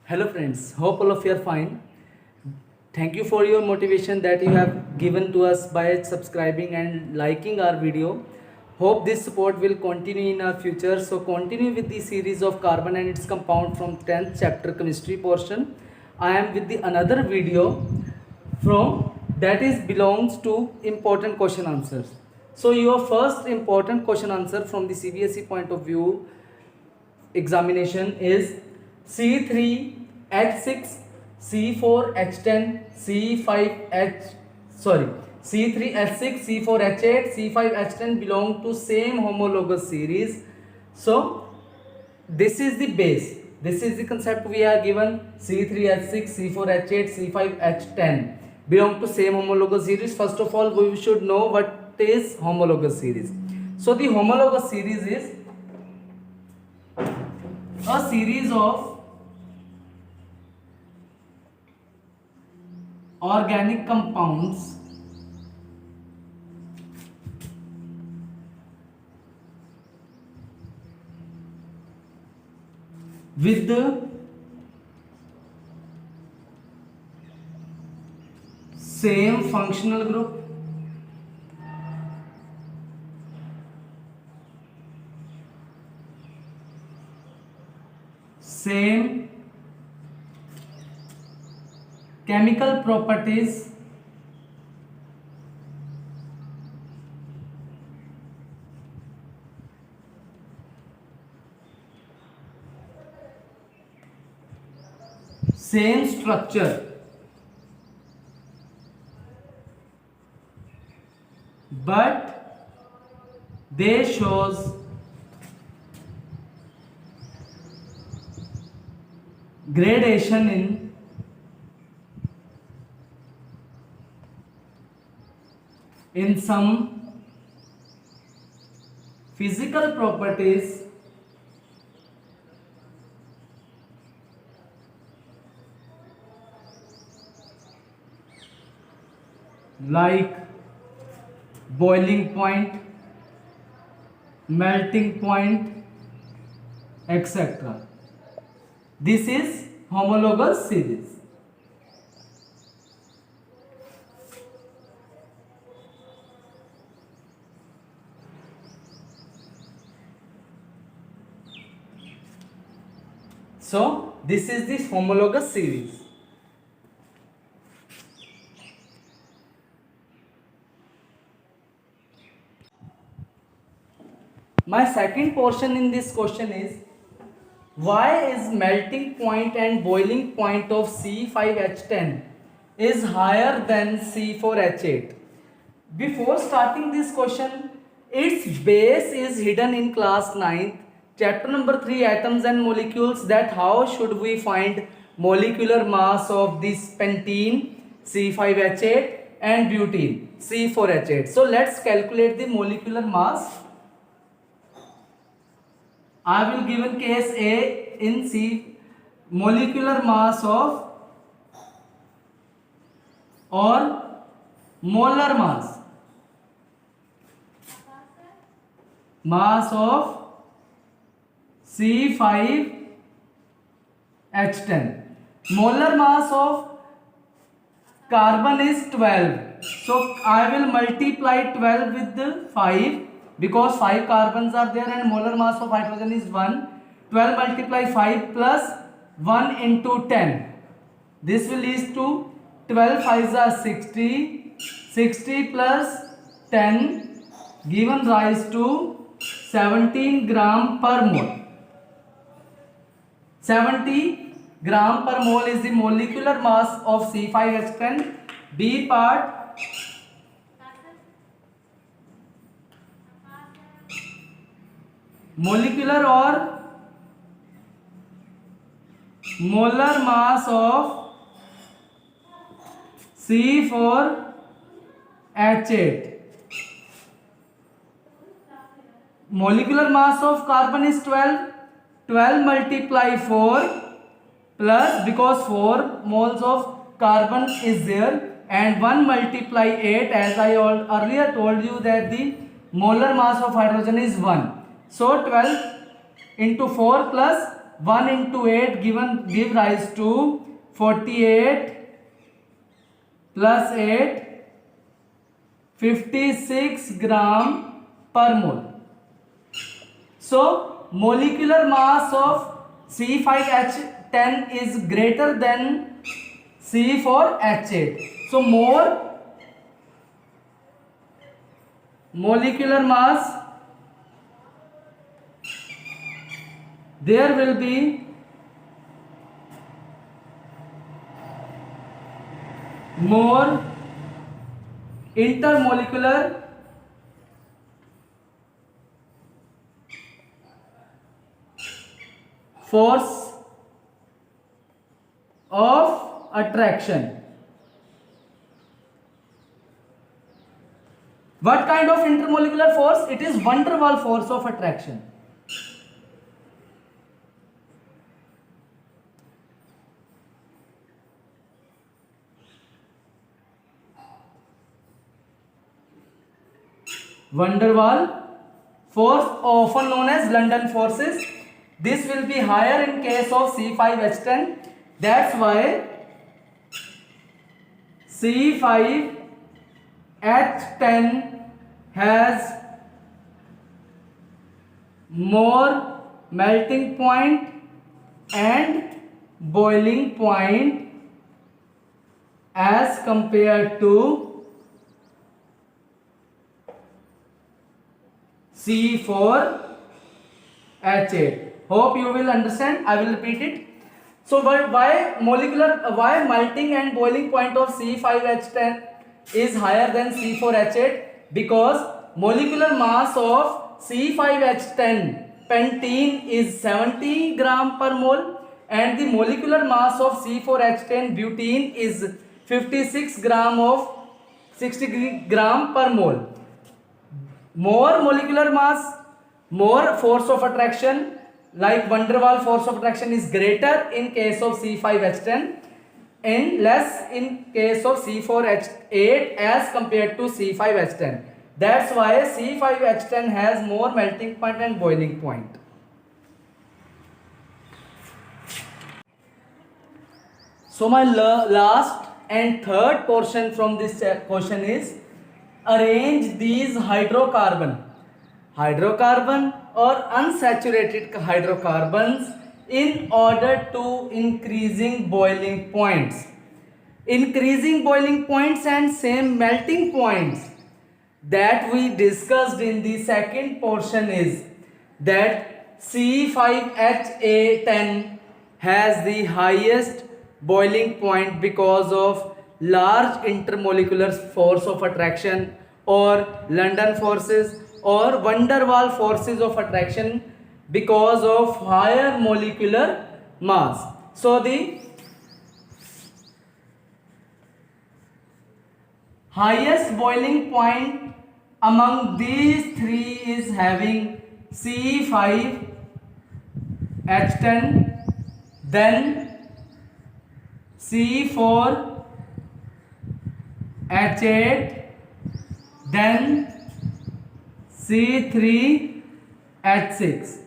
Hello friends, hope all of you are fine. Thank you for your motivation that you have given to us by subscribing and liking our video. Hope this support will continue in our future. So continue with the series of carbon and its compound from 10th chapter chemistry portion. I am with the another video from that is belongs to important question answers. So your first important question answer from the CBSE point of view examination is C3H6 C4H10 C5H sorry C3H6 C4H8 C5H10 belong to same homologous series. So this is the base, this is the concept we are given. C3H6 C4H8 C5H10 belong to same homologous series. First of all we should know what is homologous series. So the homologous series is a series of organic compounds with the same functional group, same chemical properties, same structure, but they shows gradation in some physical properties like boiling point, melting point, etc. This is homologous series. So this is the homologous series. My second portion in this question is, why is melting point and boiling point of C5H10 is higher than C4H8? Before starting this question, its base is hidden in class 9th, chapter number 3, atoms and molecules, that how should we find molecular mass of this pentene C5H8 and butene C4H8. So let's calculate the molecular mass. I will given case A in C, molecular mass of or molar mass of C5H10. Molar mass of carbon is 12. So I will multiply 12 with the 5 because 5 carbons are there and molar mass of hydrogen is 1. 12 multiply 5 plus 1 into 10. This will lead to 12 5s are 60. 60 plus 10 given rise to 17 gram per mole. 70 gram per mole is the molecular mass of C5H10. B part, molecular or molar mass of C4H8. Molecular mass of carbon is 12. 12 multiply 4 plus, because 4 moles of carbon is there, and 1 multiply 8, as I earlier told you that the molar mass of hydrogen is 1. So 12 into 4 plus 1 into 8 give rise to 48 plus 8 56 gram per mole. So molecular mass of C5H10 is greater than C4H8. So more molecular mass, there will be more intermolecular force of attraction. What kind of intermolecular force? It is van der Waals force of attraction. Van der Waals force, often known as London forces. This will be higher in case of C5H10. That's why C5H10 has more melting point and boiling point as compared to C4H8. Hope you will understand. I will repeat it. So why melting and boiling point of C5H10 is higher than C4H8? Because molecular mass of C5H10 pentene is 70 gram per mole and the molecular mass of C4H10 butene is 56 gram of 60 gram per mole. More molecular mass, more force of attraction, like van der Waals force of attraction is greater in case of C5H10 and less in case of C4H8 as compared to C5H10. That's why C5H10 has more melting point and boiling point. So my last and third portion from this question is arrange these hydrocarbon or unsaturated hydrocarbons in order to increasing boiling points. Increasing boiling points and same melting points that we discussed in the second portion is that C5H10 has the highest boiling point because of large intermolecular force of attraction or London forces or van der Waals forces of attraction because of higher molecular mass. So the highest boiling point among these three is having C5H10, then C4H8, then C3H6,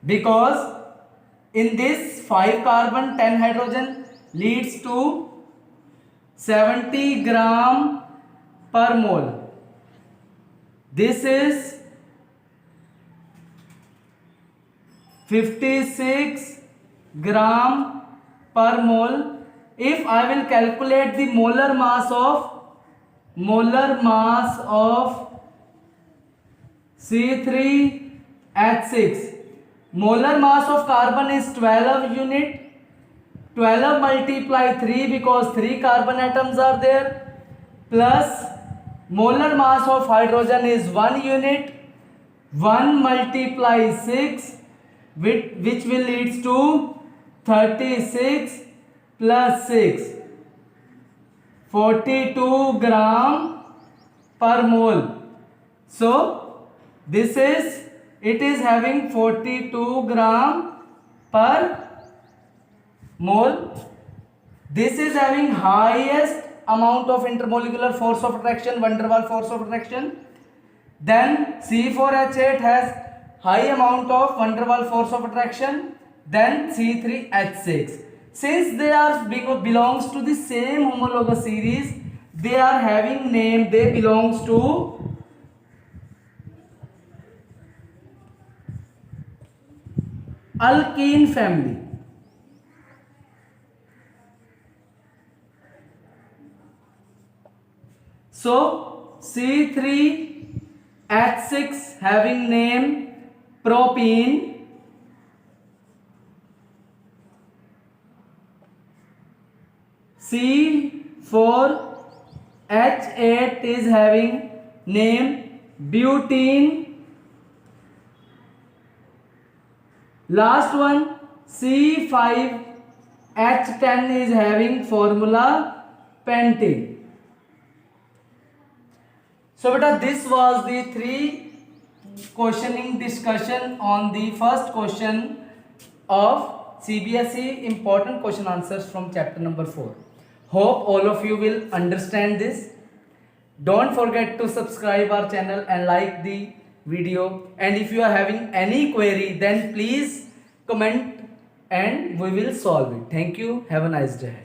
because in this 5 carbon 10 hydrogen leads to 70 gram per mole. This is 56 gram per mole. If I will calculate the molar mass of C3H6, molar mass of carbon is 12 unit. 12 multiply 3 because 3 carbon atoms are there, plus molar mass of hydrogen is 1 unit. 1 multiply 6 which will leads to 36 plus 6, 42 gram per mole. So it is having 42 gram per mole. This is having highest amount of intermolecular force of attraction, van der Waals force of attraction. Then C4H8 has high amount of van der Waals force of attraction. then C3H6. Since they are belongs to the same homologous series, they are having name, they belongs to alkene family. So C3H6 having name propene, C4H8 is having name butene. Last one C5H10 is having formula pentene. So beta, this was the 3 questioning discussion on the first question of CBSE important question answers from chapter number 4. Hope all of you will understand this. Don't forget to subscribe our channel and like the video, and if you are having any query then please comment and we will solve it. Thank you. Have a nice day.